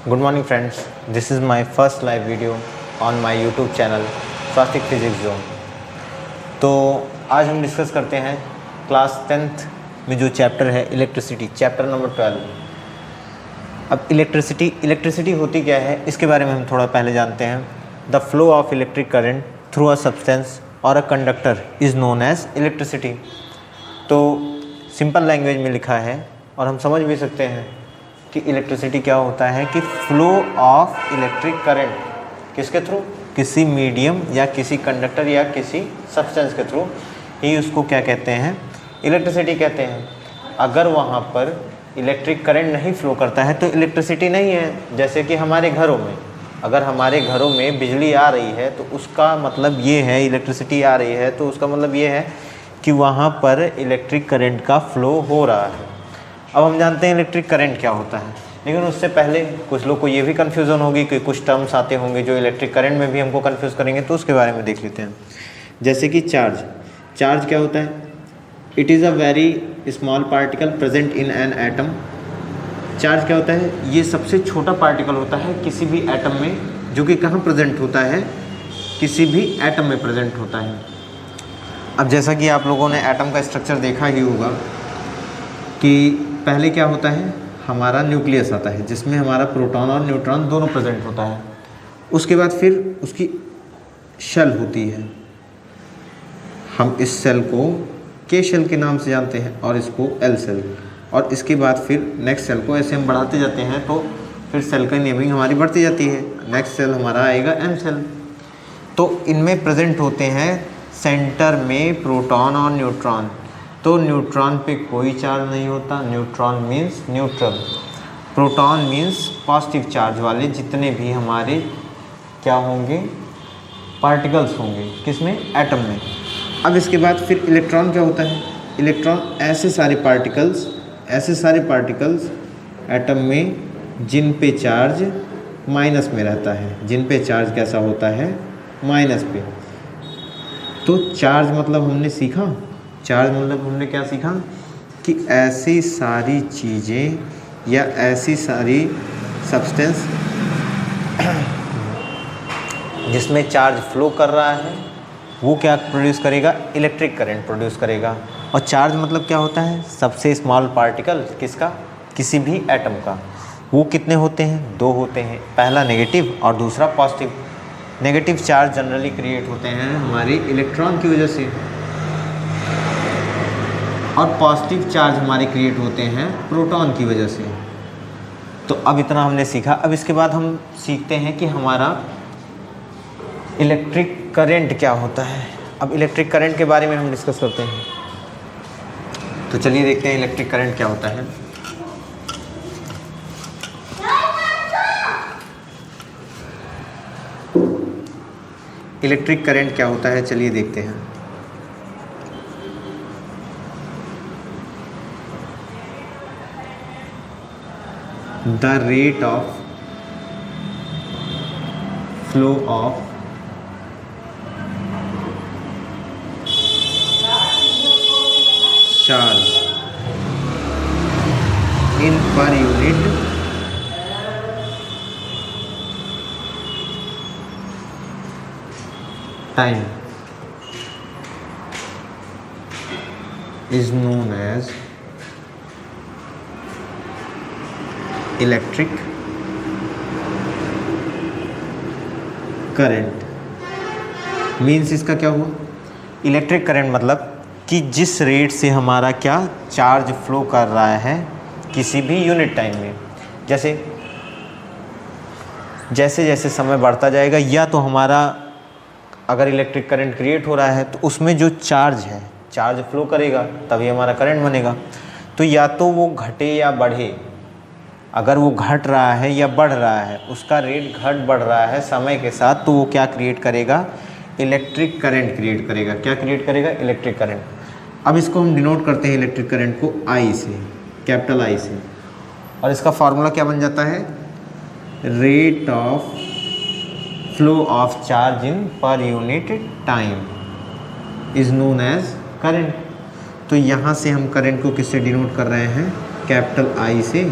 Good morning friends, this is my first live video on my YouTube channel Swastik physics zone. तो आज हम discuss करते हैं class 10th में जो चैप्टर है इलेक्ट्रिसिटी, चैप्टर नंबर 12। अब इलेक्ट्रिसिटी होती क्या है इसके बारे में हम थोड़ा पहले जानते हैं। The flow of electric current through a substance or a conductor is known as electricity. तो सिंपल लैंग्वेज में लिखा है और हम समझ भी सकते हैं कि इलेक्ट्रिसिटी क्या होता है कि फ्लो ऑफ इलेक्ट्रिक करंट किसके थ्रू, किसी मीडियम या किसी कंडक्टर या किसी सब्सटेंस के थ्रू ही उसको क्या कहते हैं, इलेक्ट्रिसिटी कहते हैं। अगर वहाँ पर इलेक्ट्रिक करंट नहीं फ्लो करता है तो इलेक्ट्रिसिटी नहीं है। जैसे कि हमारे घरों में, अगर हमारे घरों में बिजली आ रही है तो उसका मतलब ये है, इलेक्ट्रिसिटी आ रही है तो उसका मतलब ये है कि वहाँ पर इलेक्ट्रिक करंट का फ्लो हो रहा है। अब हम जानते हैं इलेक्ट्रिक करंट क्या होता है, लेकिन उससे पहले कुछ लोग को ये भी कन्फ्यूज़न होगी कि कुछ टर्म्स आते होंगे जो इलेक्ट्रिक करंट में भी हमको कन्फ्यूज़ करेंगे, तो उसके बारे में देख लेते हैं। जैसे कि चार्ज क्या होता है? It is a very small particle present in an atom. Charge क्या होता है? ये सबसे छोटा पार्टिकल होता है किसी भी एटम में, जो कि कहाँ प्रेजेंट होता है, किसी भी एटम में प्रेजेंट होता है। अब जैसा कि आप लोगों ने एटम का स्ट्रक्चर देखा ही होगा कि पहले क्या होता है, हमारा न्यूक्लियस आता है जिसमें हमारा प्रोटॉन और न्यूट्रॉन दोनों प्रेजेंट होता है। उसके बाद फिर उसकी शेल होती है, हम इस सेल को के शेल के नाम से जानते हैं और इसको एल सेल, और इसके बाद फिर नेक्स्ट सेल को ऐसे हम बढ़ाते जाते हैं तो फिर सेल का नेमिंग हमारी बढ़ती जाती है। नेक्स्ट सेल हमारा आएगा एम सेल। तो इनमें प्रेजेंट होते हैं सेंटर में प्रोटॉन और न्यूट्रॉन। तो न्यूट्रॉन पे कोई चार्ज नहीं होता, neutron means neutral, proton means positive charge वाले जितने भी हमारे क्या होंगे, पार्टिकल्स होंगे, किसमें, एटम में। अब इसके बाद फिर इलेक्ट्रॉन क्या होता है? इलेक्ट्रॉन ऐसे सारे पार्टिकल्स एटम में जिन पे चार्ज माइनस में रहता है, जिन पे चार्ज कैसा होता है, माइनस पे। तो चार्ज मतलब हमने सीखा, चार्ज मतलब हमने क्या सीखा कि ऐसी सारी चीज़ें या ऐसी सारी सब्सटेंस जिसमें चार्ज फ्लो कर रहा है वो क्या प्रोड्यूस करेगा, इलेक्ट्रिक करंट प्रोड्यूस करेगा। और चार्ज मतलब क्या होता है, सबसे स्मॉल पार्टिकल किसका, किसी भी एटम का। वो कितने होते हैं, दो होते हैं, पहला नेगेटिव और दूसरा positive. Negative charge generally create होते हैं हमारे इलेक्ट्रॉन की वजह से और पॉजिटिव चार्ज हमारे क्रिएट होते हैं प्रोटॉन की वजह से। तो अब इतना हमने सीखा। अब इसके बाद हम सीखते हैं कि हमारा इलेक्ट्रिक करंट क्या होता है। अब इलेक्ट्रिक करंट के बारे में हम डिस्कस करते हैं। तो चलिए देखते हैं इलेक्ट्रिक करंट क्या होता है। इलेक्ट्रिक करंट क्या होता है, चलिए देखते हैं। The rate of flow of charge in per unit time is known as electric current. Means इसका क्या हुआ, इलेक्ट्रिक करंट मतलब कि जिस रेट से हमारा क्या चार्ज फ्लो कर रहा है किसी भी यूनिट टाइम में। जैसे जैसे समय बढ़ता जाएगा, या तो हमारा अगर इलेक्ट्रिक करंट क्रिएट हो रहा है तो उसमें जो चार्ज है, चार्ज फ्लो करेगा तभी हमारा करंट बनेगा। तो या तो वो घटे या बढ़े, अगर वो घट रहा है या बढ़ रहा है, उसका रेट घट बढ़ रहा है समय के साथ, तो वो क्या क्रिएट करेगा, इलेक्ट्रिक करंट क्रिएट करेगा। क्या क्रिएट करेगा, इलेक्ट्रिक करंट। अब इसको हम डिनोट करते हैं इलेक्ट्रिक करंट को आई से, कैपिटल आई से, और इसका फार्मूला क्या बन जाता है, rate of flow of charge in पर unit time is known as current. तो यहाँ से हम करंट को किससे डिनोट कर रहे हैं, कैपिटल आई से,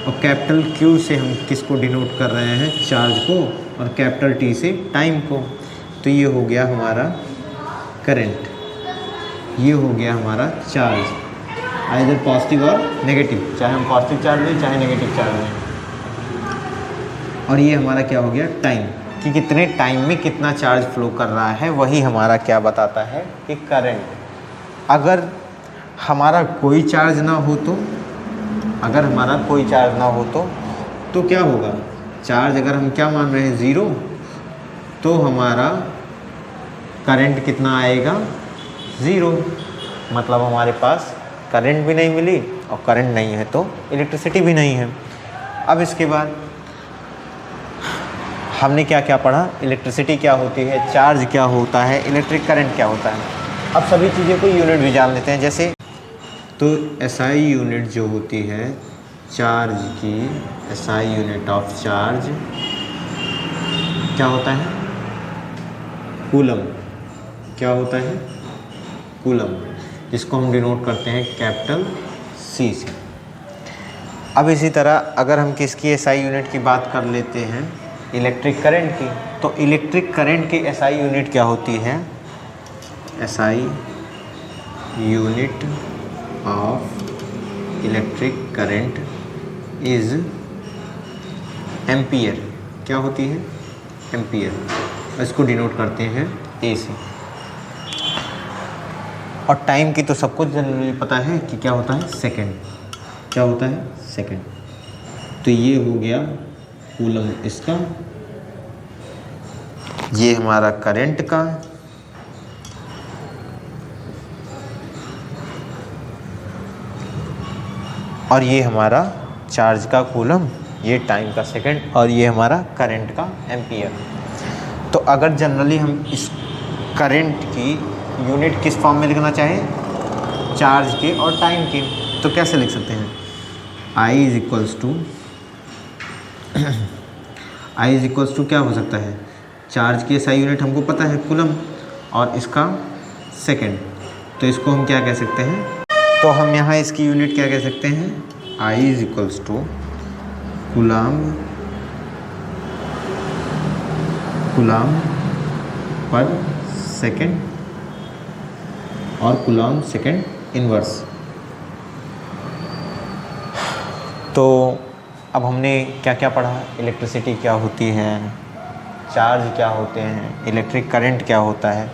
और कैपिटल Q से हम किसको डिनोट कर रहे हैं, चार्ज को, और कैपिटल T से टाइम को। तो ये हो गया हमारा करंट, ये हो गया हमारा चार्ज, आइदर पॉजिटिव और नेगेटिव, चाहे हम पॉजिटिव चार्ज लें चाहे नेगेटिव चार्ज लें। और ये हमारा क्या हो गया, टाइम, कि कितने टाइम में कितना चार्ज फ्लो कर रहा है, वही हमारा क्या बताता है कि करंट। अगर हमारा कोई चार्ज ना हो तो, अगर हमारा कोई चार्ज ना हो तो क्या होगा, चार्ज अगर हम क्या मान रहे हैं, ज़ीरो, तो हमारा करंट कितना आएगा, ज़ीरो। मतलब हमारे पास करंट भी नहीं मिली, और करंट नहीं है तो इलेक्ट्रिसिटी भी नहीं है। अब इसके बाद हमने क्या क्या पढ़ा, इलेक्ट्रिसिटी क्या होती है, चार्ज क्या होता है, इलेक्ट्रिक करंट क्या होता है। अब सभी चीज़ों को यूनिट भी जान लेते हैं। जैसे तो SI यूनिट जो होती है चार्ज की, SI यूनिट ऑफ चार्ज क्या होता है, कूलम। क्या होता है, कूलम, जिसको हम डिनोट करते हैं कैपिटल C से। अब इसी तरह अगर हम किसकी SI यूनिट की बात कर लेते हैं, इलेक्ट्रिक करंट की, तो इलेक्ट्रिक करंट की SI यूनिट क्या होती है, SI unit of electric current is ampere. क्या होती है, एम्पियर। इसको डिनोट करते हैं A से। और टाइम की तो सबको जनरली पता है कि क्या होता है, सेकंड। क्या होता है, सेकंड। तो ये हो गया कूलम इसका, ये हमारा करंट का, और ये हमारा चार्ज का कूलम, ये टाइम का सेकंड, और ये हमारा करंट का एम्पियर। तो अगर जनरली हम इस करंट की यूनिट किस फॉर्म में लिखना चाहें, चार्ज के और टाइम के, तो कैसे लिख सकते हैं, I इज इक्वल्स टू क्या हो सकता है, चार्ज की SI यूनिट हमको पता है कूलम, और इसका सेकंड, तो इसको हम क्या कह सकते हैं, तो हम यहाँ इसकी यूनिट क्या कह सकते हैं, I is equals to coulomb per second, और कूलम सेकंड इनवर्स। तो अब हमने क्या क्या पढ़ा, इलेक्ट्रिसिटी क्या होती है, चार्ज क्या होते हैं, इलेक्ट्रिक करंट क्या होता है।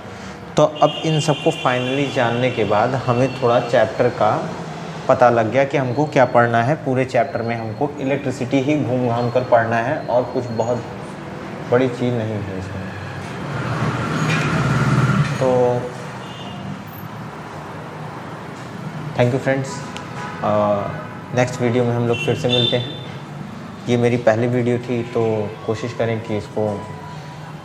तो अब इन सबको फाइनली जानने के बाद हमें थोड़ा चैप्टर का पता लग गया कि हमको क्या पढ़ना है। पूरे चैप्टर में हमको इलेक्ट्रिसिटी ही घूम घाम कर पढ़ना है, और कुछ बहुत बड़ी चीज़ नहीं है इसमें। तो thank you friends, next video में हम लोग फिर से मिलते हैं। ये मेरी पहली वीडियो थी, तो कोशिश करें कि इसको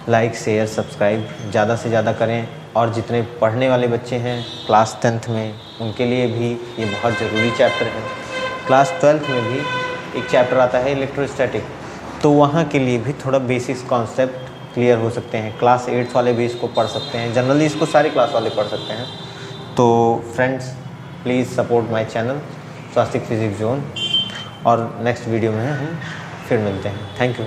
लाइक शेयर सब्सक्राइब ज़्यादा से ज़्यादा करें, और जितने पढ़ने वाले बच्चे हैं क्लास 10th में, उनके लिए भी ये बहुत ज़रूरी चैप्टर है। क्लास 12th में भी एक चैप्टर आता है इलेक्ट्रोस्टैटिक, तो वहाँ के लिए भी थोड़ा बेसिक्स कॉन्सेप्ट क्लियर हो सकते हैं। क्लास 8th वाले भी इसको पढ़ सकते हैं, जनरली इसको सारे क्लास वाले पढ़ सकते हैं। तो friends please support my channel Swastik physics zone, और नेक्स्ट वीडियो में हम फिर मिलते हैं। Thank you.